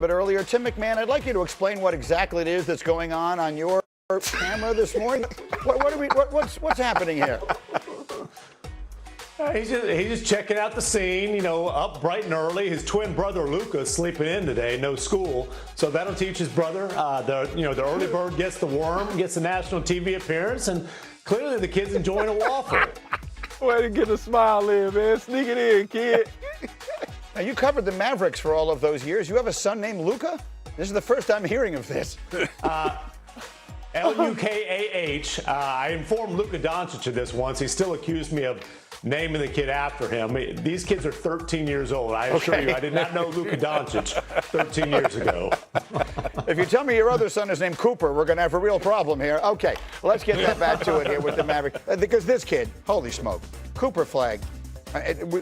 But earlier, Tim McMahon, I'd like you to explain what exactly it is that's going on your camera this morning. What's happening here? He's just checking out the scene, up bright and early. His twin brother Luca's sleeping in today, no school, so that'll teach his brother. The early bird gets the worm, gets the national TV appearance, and clearly the kid's enjoying a waffle. Way to get a smile in, man. Sneak it in, kid. Now, you covered the Mavericks for all of those years. You have a son named Luka? This is the first I'm hearing of this. Lukah. I informed Luka Doncic of this once. He still accused me of naming the kid after him. These kids are 13 years old. I assure you, I did not know Luka Doncic 13 years ago. If you tell me your other son is named Cooper, we're going to have a real problem here. Okay, let's get back to it here with the Mavericks. Because this kid, holy smoke, Cooper Flagg.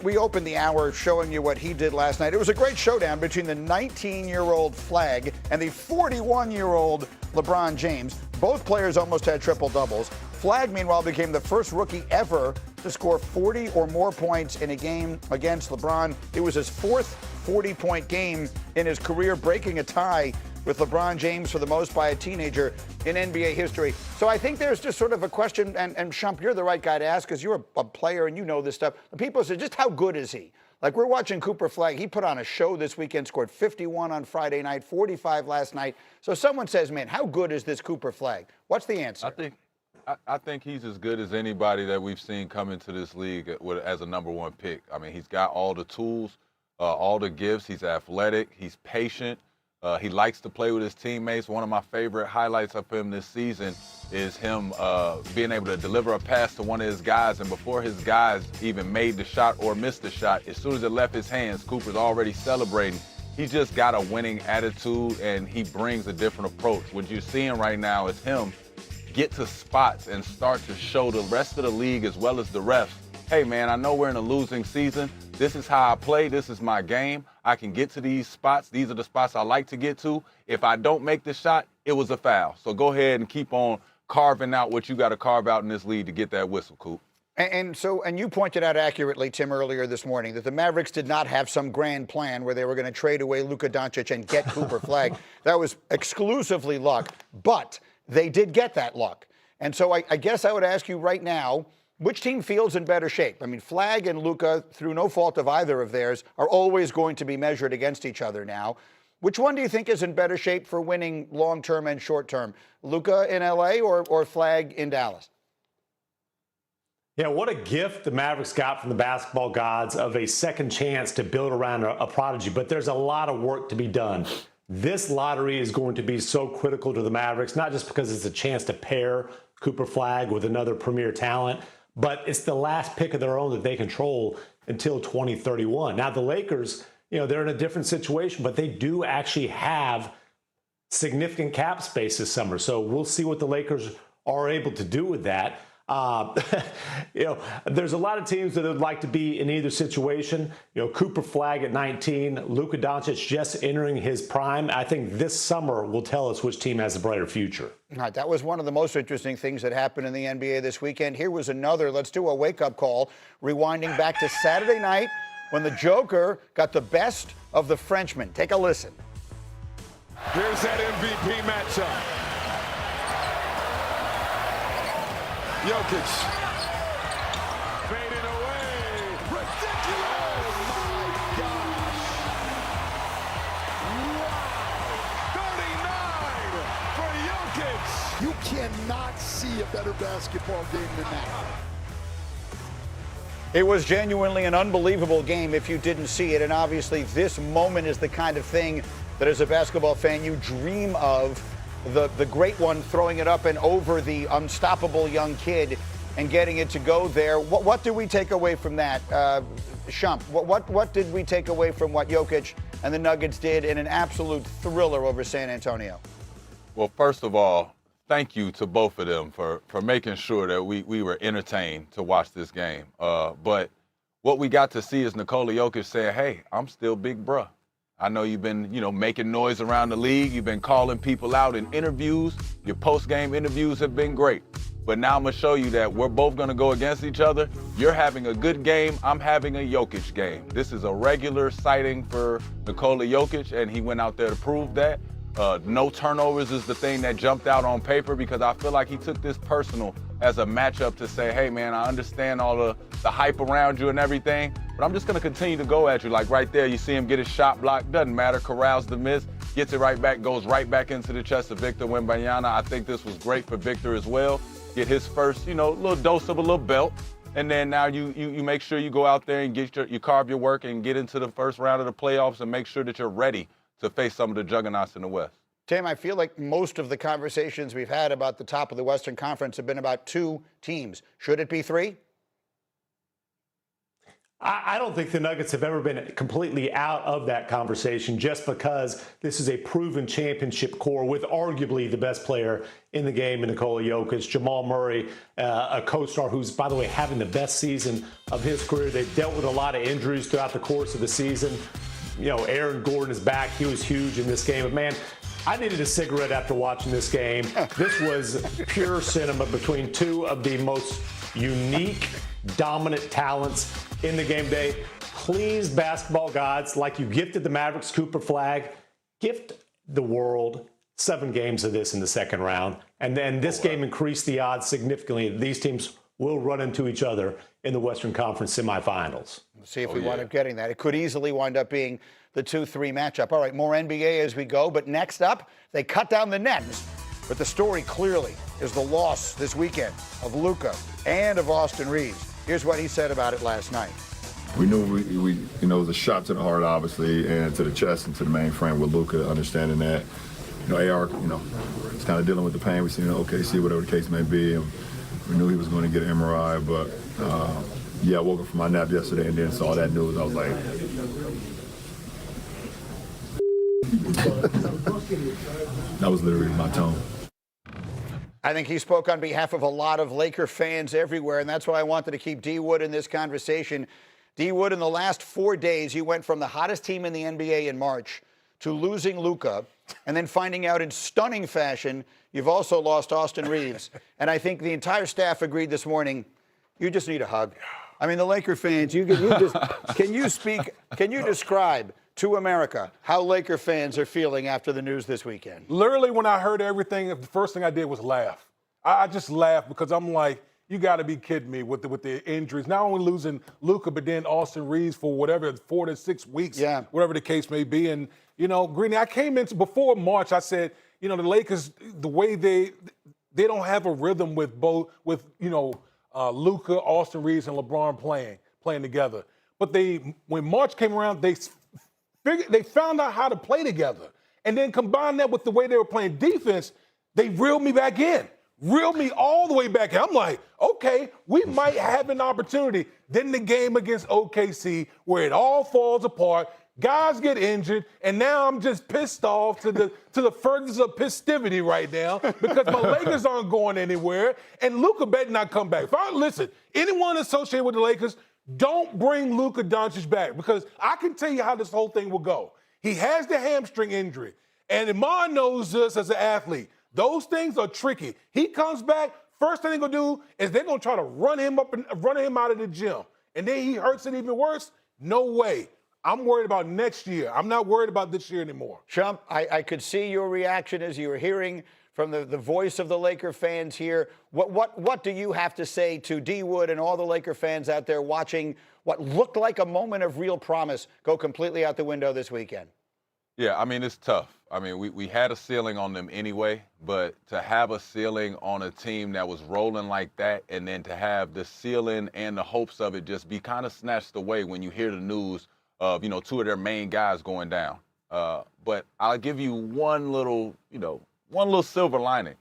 We opened the hour showing you what he did last night. It was a great showdown between the 19-year-old Flagg and the 41-year-old LeBron James. Both players almost had triple-doubles. Flagg, meanwhile, became the first rookie ever to score 40 or more points in a game against LeBron. It was his fourth 40-point game in his career, breaking a tie with LeBron James for the most by a teenager in NBA history. So I think there's just sort of a question, and Shump, you're the right guy to ask because you're a player and you know this stuff. The people say, just how good is he? Like, we're watching Cooper Flagg. He put on a show this weekend, scored 51 on Friday night, 45 last night. So someone says, man, how good is this Cooper Flagg? What's the answer? I think he's as good as anybody that we've seen come into this league as a number one pick. I mean, he's got all the tools, all the gifts. He's athletic. He's patient. He likes to play with his teammates. One of my favorite highlights of him this season is him being able to deliver a pass to one of his guys, and before his guys even made the shot or missed the shot, as soon as it left his hands, Cooper's already celebrating. He's just got a winning attitude, and he brings a different approach. What you're seeing right now is him get to spots and start to show the rest of the league as well as the refs, hey, man, I know we're in a losing season. This is how I play. This is my game. I can get to these spots. These are the spots I like to get to. If I don't make the shot, it was a foul. So go ahead and keep on carving out what you got to carve out in this league to get that whistle, Coop. And you pointed out accurately, Tim, earlier this morning that the Mavericks did not have some grand plan where they were going to trade away Luka Doncic and get Cooper Flagg. That was exclusively luck. But they did get that luck. And so I guess I would ask you right now, which team feels in better shape? I mean, Flagg and Luka, through no fault of either of theirs, are always going to be measured against each other now. Which one do you think is in better shape for winning long-term and short-term? Luka in L.A. or Flagg in Dallas? Yeah, what a gift the Mavericks got from the basketball gods of a second chance to build around a prodigy. But there's a lot of work to be done. This lottery is going to be so critical to the Mavericks, not just because it's a chance to pair Cooper Flagg with another premier talent, but it's the last pick of their own that they control until 2031. Now, the Lakers, they're in a different situation, but they do actually have significant cap space this summer. So we'll see what the Lakers are able to do with that. There's a lot of teams that would like to be in either situation. Cooper Flagg at 19, Luka Doncic just entering his prime. I think this summer will tell us which team has a brighter future. All right, that was one of the most interesting things that happened in the NBA this weekend. Here was another. Let's do a wake-up call, rewinding back to Saturday night when the Joker got the best of the Frenchman. Take a listen. Here's that MVP matchup. Jokic. Fading away. Ridiculous. Oh, my gosh. Wow. 39 for Jokic. You cannot see a better basketball game than that. It was genuinely an unbelievable game if you didn't see it. And obviously this moment is the kind of thing that as a basketball fan you dream of. The great one throwing it up and over the unstoppable young kid and getting it to go there. What did we take away from that, Shump? What did we take away from what Jokic and the Nuggets did in an absolute thriller over San Antonio? Well, first of all, thank you to both of them for making sure that we were entertained to watch this game. But what we got to see is Nikola Jokic saying, hey, I'm still big bruh. I know you've been, making noise around the league. You've been calling people out in interviews. Your post-game interviews have been great. But now I'm going to show you that we're both going to go against each other. You're having a good game. I'm having a Jokic game. This is a regular sighting for Nikola Jokic, and he went out there to prove that. No turnovers is the thing that jumped out on paper because I feel like he took this personal as a matchup to say, hey, man, I understand all the hype around you and everything, but I'm just going to continue to go at you. Like right there, you see him get his shot blocked. Doesn't matter. Corrals the miss, gets it right back, goes right back into the chest of Victor Wembanyama. I think this was great for Victor as well. Get his first, little dose of a little belt. And then now you make sure you go out there and you carve your work and get into the first round of the playoffs and make sure that you're ready to face some of the juggernauts in the West. Tim, I feel like most of the conversations we've had about the top of the Western Conference have been about 2 teams. Should it be 3? I don't think the Nuggets have ever been completely out of that conversation just because this is a proven championship core with arguably the best player in the game in Nikola Jokic, Jamal Murray, a co-star who's, by the way, having the best season of his career. They've dealt with a lot of injuries throughout the course of the season. Aaron Gordon is back. He was huge in this game. But, man, I needed a cigarette after watching this game. This was pure cinema between 2 of the most unique, dominant talents in the game day. Please, basketball gods, like you gifted the Mavericks Cooper Flagg, gift the world 7 games of this in the second round. And then this game increased the odds significantly. These teams will run into each other in the Western Conference semifinals. Let's see if we wind up getting that. It could easily wind up being the 2-3 matchup. All right, more NBA as we go. But next up, they cut down the nets. But the story clearly is the loss this weekend of Luka and of Austin Reeves. Here's what he said about it last night. We knew we it was a shot to the heart, obviously, and to the chest and to the mainframe with Luka, understanding that, AR, he's kind of dealing with the pain. We seen OKC, whatever the case may be, and we knew he was going to get an MRI. But I woke up from my nap yesterday and then saw that news. I was like, that was literally my tone. I think he spoke on behalf of a lot of Laker fans everywhere, and that's why I wanted to keep D. Wood in this conversation. D. Wood, in the last 4 days, you went from the hottest team in the NBA in March to losing Luka, and then finding out in stunning fashion you've also lost Austin Reeves. And I think the entire staff agreed this morning, you just need a hug. I mean, the Laker fans, can you describe to America how Laker fans are feeling after the news this weekend? Literally, when I heard everything, the first thing I did was laugh. I just laughed because I'm like, you got to be kidding me with the injuries. Not only losing Luka, but then Austin Reeves for whatever, 4 to 6 weeks, whatever the case may be. And, Greeny, I came into before March, I said, the Lakers, the way they don't have a rhythm with Luka, Austin Reeves, and LeBron playing together. But when March came around, they found out how to play together. And then combine that with the way they were playing defense, they reeled me back in. Reeled me all the way back in. I'm like, okay, we might have an opportunity. Then the game against OKC, where it all falls apart, guys get injured, and now I'm just pissed off to the furthest of festivity right now because my Lakers aren't going anywhere, and Luka better not come back. Listen, anyone associated with the Lakers, don't bring Luka Doncic back because I can tell you how this whole thing will go. He has the hamstring injury, and Iman knows this as an athlete. Those things are tricky. He comes back, first thing they're going to do is they're going to try to run him out of the gym, and then he hurts it even worse. No way. I'm worried about next year. I'm not worried about this year anymore. Shump, I could see your reaction as you were hearing from the voice of the Laker fans here. What do you have to say to D. Wood and all the Laker fans out there watching what looked like a moment of real promise go completely out the window this weekend? Yeah, I mean, it's tough. I mean, we had a ceiling on them anyway, but to have a ceiling on a team that was rolling like that and then to have the ceiling and the hopes of it just be kind of snatched away when you hear the news of, 2 of their main guys going down. But I'll give you one little silver lining.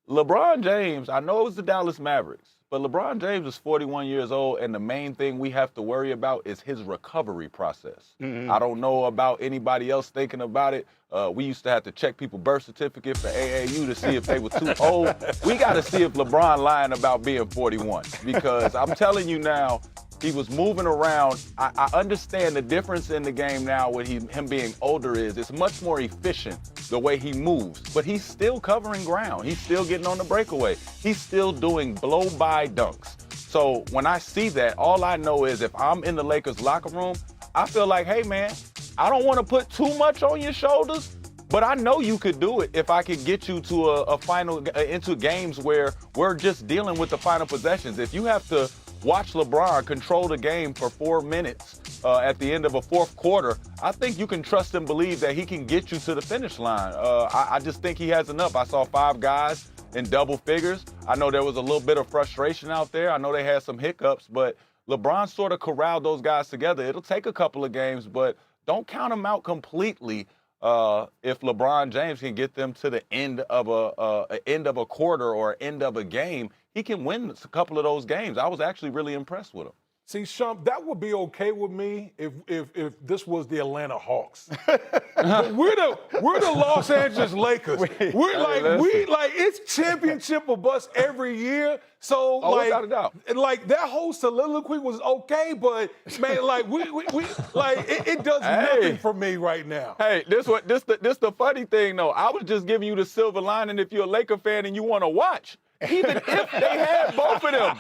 LeBron James, I know it was the Dallas Mavericks, but LeBron James is 41 years old, and the main thing we have to worry about is his recovery process. Mm-hmm. I don't know about anybody else thinking about it. We used to have to check people's birth certificate for AAU to see if they were too old. We got to see if LeBron lying about being 41 because I'm telling you now, He was moving around. I understand the difference in the game now with him being older is it's much more efficient the way he moves, but he's still covering ground. He's still getting on the breakaway. He's still doing blow-by dunks. So when I see that, all I know is if I'm in the Lakers locker room, I feel like, hey, man, I don't want to put too much on your shoulders, but I know you could do it if I could get you to a final, into games where we're just dealing with the final possessions. If you have to watch LeBron control the game for 4 minutes at the end of a fourth quarter, I think you can trust and believe that he can get you to the finish line. I just think he has enough. I saw 5 guys in double figures. I know there was a little bit of frustration out there. I know they had some hiccups, but LeBron sort of corralled those guys together. It'll take a couple of games, but don't count them out completely. If LeBron James can get them to the end of a quarter or end of a game, he can win a couple of those games. I was actually really impressed with him. See, Sean, that would be okay with me if this was the Atlanta Hawks. But we're the Los Angeles Lakers. It's championship or bust every year. So without a doubt. like that whole soliloquy was okay, but man, it does nothing for me right now. Hey, this the funny thing though. I was just giving you the silver lining if you're a Laker fan and you want to watch. Even if they had both of them,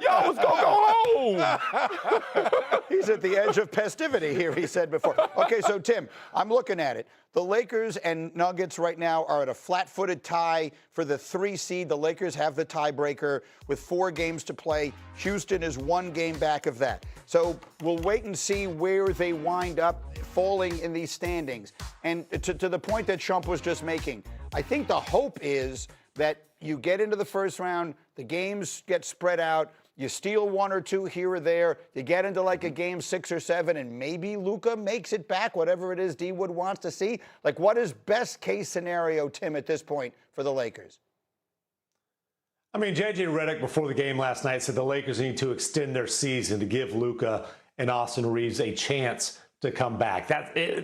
y'all was going to go home. He's at the edge of festivity here, he said before. Okay, so Tim, I'm looking at it. The Lakers and Nuggets right now are at a flat-footed tie for the 3 seed. The Lakers have the tiebreaker with 4 games to play. Houston is 1 game back of that. So we'll wait and see where they wind up falling in these standings. And to the point that Shump was just making, I think the hope is that you get into the first round, the games get spread out, you steal 1 or 2 here or there, you get into like a game 6 or 7, and maybe Luka makes it back, whatever it is D-Wood wants to see. Like, what is best case scenario, Tim, at this point for the Lakers? I mean, J.J. Redick before the game last night said the Lakers need to extend their season to give Luka and Austin Reeves a chance to come back.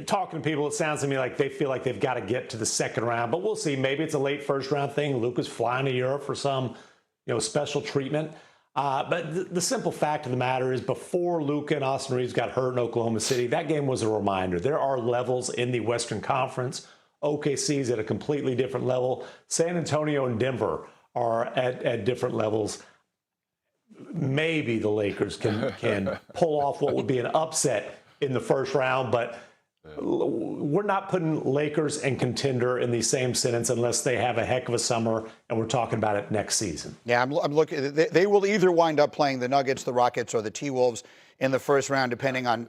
Talking to people, it sounds to me like they feel like they've got to get to the second round, but we'll see. Maybe it's a late first round thing. Luka's flying to Europe for some, special treatment. But the simple fact of the matter is before Luka and Austin Reeves got hurt in Oklahoma City, that game was a reminder. There are levels in the Western Conference. OKC's at a completely different level. San Antonio and Denver are at different levels. Maybe the Lakers can pull off what would be an upset in the first round, but we're not putting Lakers and contender in the same sentence unless they have a heck of a summer, and we're talking about it next season. Yeah, I'm looking. They will either wind up playing the Nuggets, the Rockets, or the T-Wolves in the first round, depending on